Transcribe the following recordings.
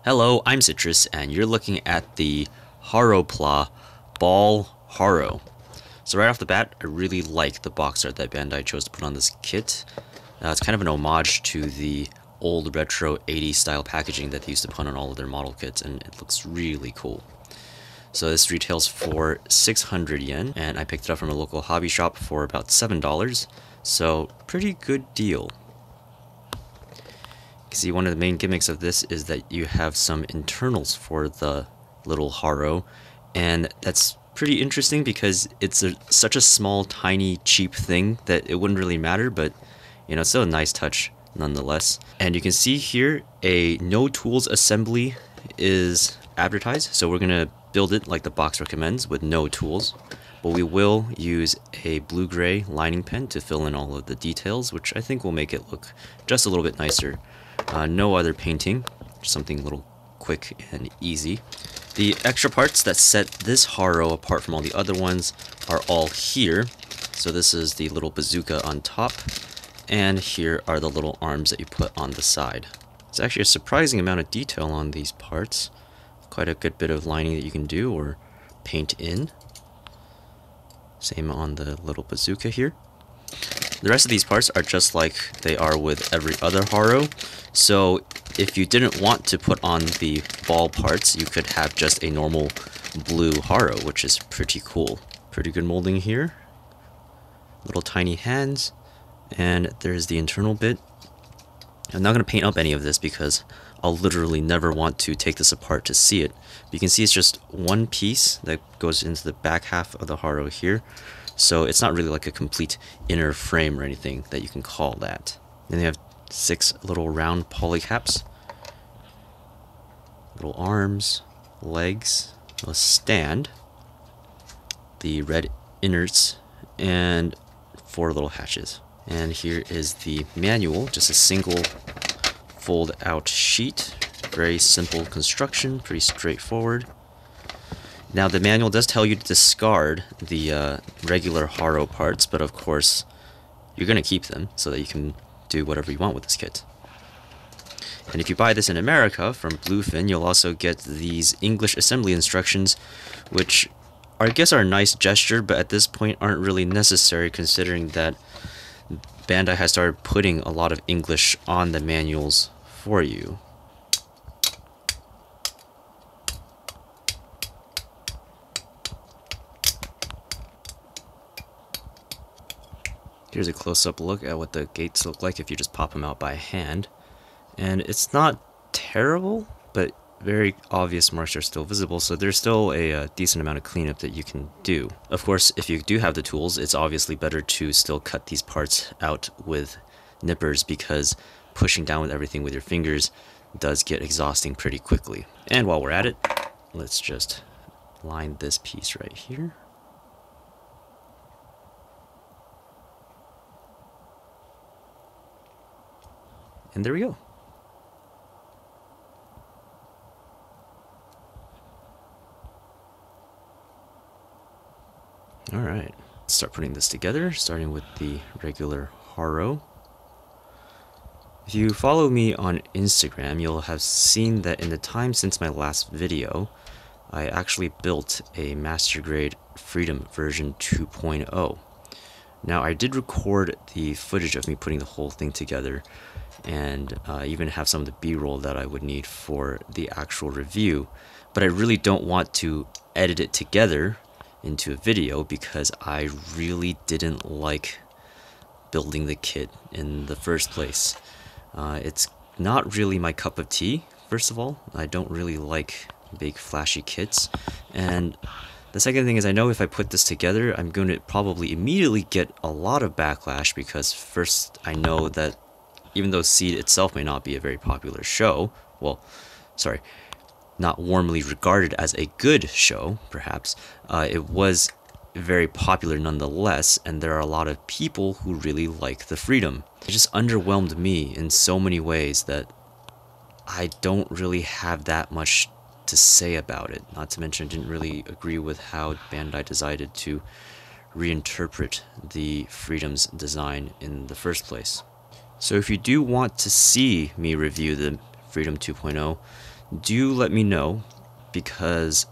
Hello, I'm Citrus, and you're looking at the Haropla Ball Haro. So right off the bat, I really like the box art that Bandai chose to put on this kit. It's kind of an homage to the old retro 80s style packaging that they used to put on all of their model kits, and it looks really cool. So this retails for 600 yen, and I picked it up from a local hobby shop for about $7, so pretty good deal. You see, one of the main gimmicks of this is that you have some internals for the little Haro, and that's pretty interesting because it's such a small, tiny, cheap thing that it wouldn't really matter, but you know, it's still a nice touch nonetheless. And you can see here a no tools assembly is advertised, so we're gonna build it like the box recommends with no tools, but we will use a blue-gray lining pen to fill in all of the details, which I think will make it look just a little bit nicer. No other painting, just something a little quick and easy. The extra parts that set this Haro apart from all the other ones are all here. So this is the little bazooka on top, and here are the little arms that you put on the side. It's actually a surprising amount of detail on these parts. Quite a good bit of lining that you can do or paint in. Same on the little bazooka here. The rest of these parts are just like they are with every other Haro. So if you didn't want to put on the ball parts, you could have just a normal blue Haro, which is pretty cool. Pretty good molding here. Little tiny hands. And there's the internal bit. I'm not going to paint up any of this because I'll literally never want to take this apart to see it. But you can see it's just one piece that goes into the back half of the Haro here. So it's not really like a complete inner frame or anything that you can call that. Then they have 6 little round polycaps. Little arms, legs, a stand, the red innards, and 4 little hatches. And here is the manual, just a single fold out sheet. Very simple construction, pretty straightforward. Now the manual does tell you to discard the regular Haro parts, but of course you're going to keep them so that you can do whatever you want with this kit. And if you buy this in America from Bluefin, you'll also get these English assembly instructions, which I guess are a nice gesture, but at this point aren't really necessary considering that Bandai has started putting a lot of English on the manuals for you. Here's a close-up look at what the gates look like if you just pop them out by hand. And it's not terrible, but very obvious marks are still visible, so there's still a decent amount of cleanup that you can do. Of course, if you do have the tools, it's obviously better to still cut these parts out with nippers because pushing down with everything with your fingers does get exhausting pretty quickly. And while we're at it, let's just line this piece right here. And there we go. Alright, let's start putting this together, starting with the regular Haro. If you follow me on Instagram, you'll have seen that in the time since my last video, I actually built a Master Grade Freedom version 2.0. Now, I did record the footage of me putting the whole thing together, and even have some of the B-roll that I would need for the actual review, but I really don't want to edit it together into a video because I really didn't like building the kit in the first place. It's not really my cup of tea, first of all. I don't really like big flashy kits, and the second thing is I know if I put this together I'm going to probably immediately get a lot of backlash because first I know that even though Seed itself may not be a very popular show, well, sorry, not warmly regarded as a good show, perhaps, it was very popular nonetheless, and there are a lot of people who really like the Freedom. It just underwhelmed me in so many ways that I don't really have that much to say about it. Not to mention I didn't really agree with how Bandai decided to reinterpret the Freedom's design in the first place. So if you do want to see me review the Freedom 2.0, do let me know, because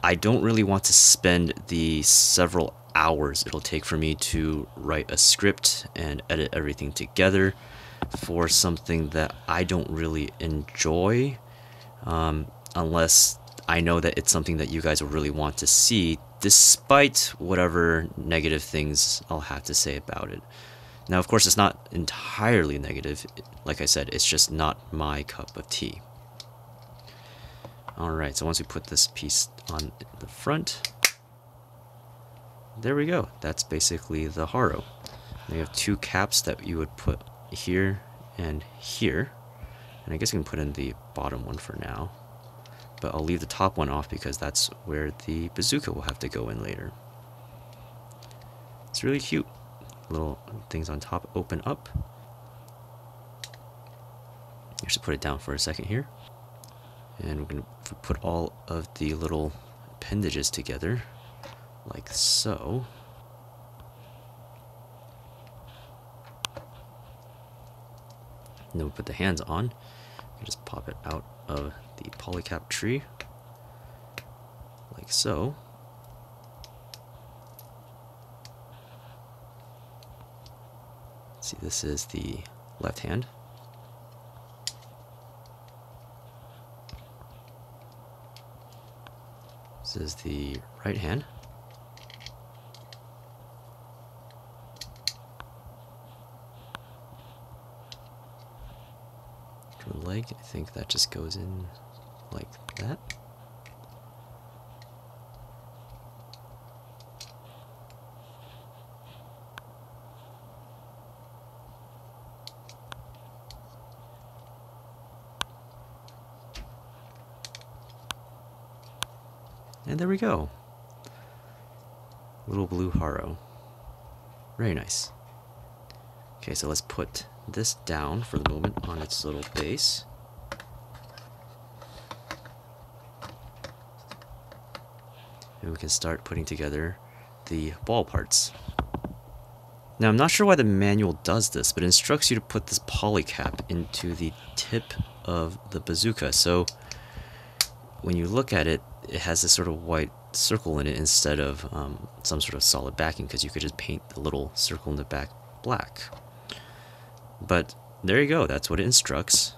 I don't really want to spend the several hours it'll take for me to write a script and edit everything together for something that I don't really enjoy, unless I know that it's something that you guys will really want to see, despite whatever negative things I'll have to say about it. Now, of course, it's not entirely negative. Like I said, it's just not my cup of tea. Alright, so once we put this piece on the front, there we go. That's basically the Haro. We have two caps that you would put here and here. And I guess you can put in the bottom one for now. But I'll leave the top one off because that's where the bazooka will have to go in later. It's really cute. Little things on top open up. I should put it down for a second here. And we're going to put all of the little appendages together, like so. And then we put the hands on. You just pop it out of the polycap tree, like so. See, this is the left hand. This is the right hand. For the leg, I think that just goes in like that. And there we go. Little blue Haro. Very nice. Okay, so let's put this down for the moment on its little base. And we can start putting together the ball parts. Now, I'm not sure why the manual does this, but it instructs you to put this polycap into the tip of the bazooka. So when you look at it, it has this sort of white circle in it instead of some sort of solid backing, because you could just paint the little circle in the back black. But there you go, that's what it instructs.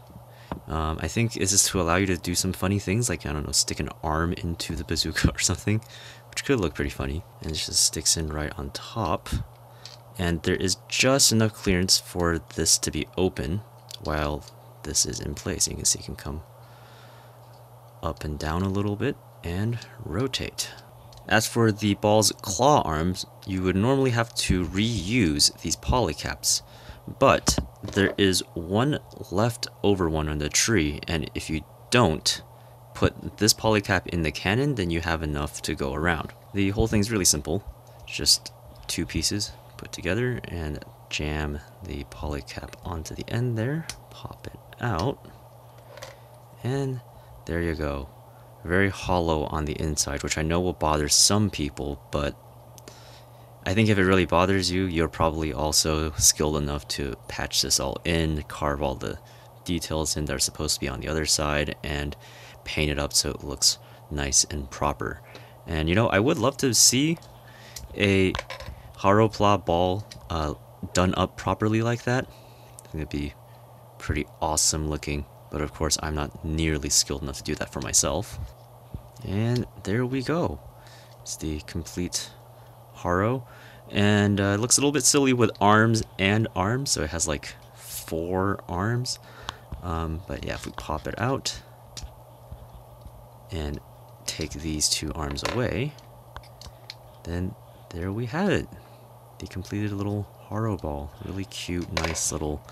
I think this is to allow you to do some funny things, like, I don't know, stick an arm into the bazooka or something, which could look pretty funny. And it just sticks in right on top. And there is just enough clearance for this to be open while this is in place. You can see it can come up and down a little bit and rotate. As for the ball's claw arms, you would normally have to reuse these polycaps, but there is one leftover one on the tree, and if you don't put this polycap in the cannon, then you have enough to go around. The whole thing's really simple. Just two pieces put together and jam the polycap onto the end there, pop it out, and there you go. Very hollow on the inside, which I know will bother some people, but I think if it really bothers you, you're probably also skilled enough to patch this all in, carve all the details in that are supposed to be on the other side, and paint it up so it looks nice and proper. And you know, I would love to see a Haropla ball done up properly like that. I think it'd be pretty awesome looking. But of course, I'm not nearly skilled enough to do that for myself. And there we go. It's the complete Haro. And it looks a little bit silly with arms and arms. So it has like 4 arms. But yeah, if we pop it out and take these 2 arms away, then there we have it. The completed little Haro ball. Really cute, nice little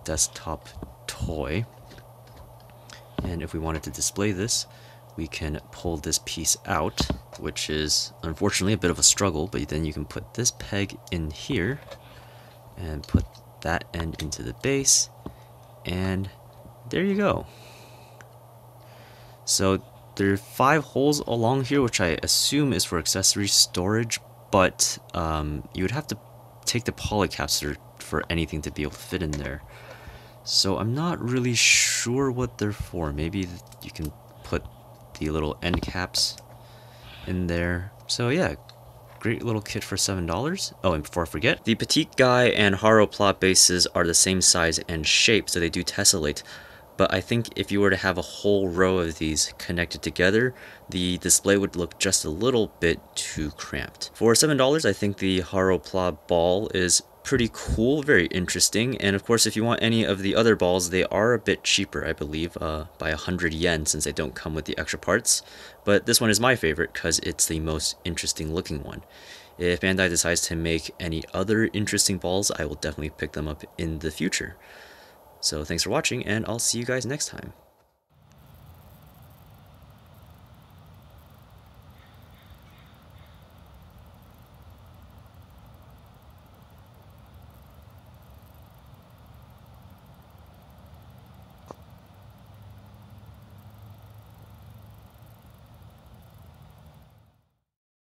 desktop toy. And if we wanted to display this, we can pull this piece out, which is unfortunately a bit of a struggle, but then you can put this peg in here and put that end into the base, and there you go. So there are 5 holes along here, which I assume is for accessory storage, but you would have to take the polycaps for anything to be able to fit in there. So I'm not really sure what they're for. Maybe you can put the little end caps in there. So yeah, great little kit for $7. Oh, and before I forget, the Petite Guy and Haropla bases are the same size and shape, so they do tessellate. But I think if you were to have a whole row of these connected together, the display would look just a little bit too cramped. For $7, I think the Haropla ball is pretty cool, very interesting, and of course if you want any of the other balls, they are a bit cheaper, I believe, by 100 yen, since they don't come with the extra parts. But this one is my favorite because it's the most interesting looking one. If Bandai decides to make any other interesting balls, I will definitely pick them up in the future. So thanks for watching, and I'll see you guys next time.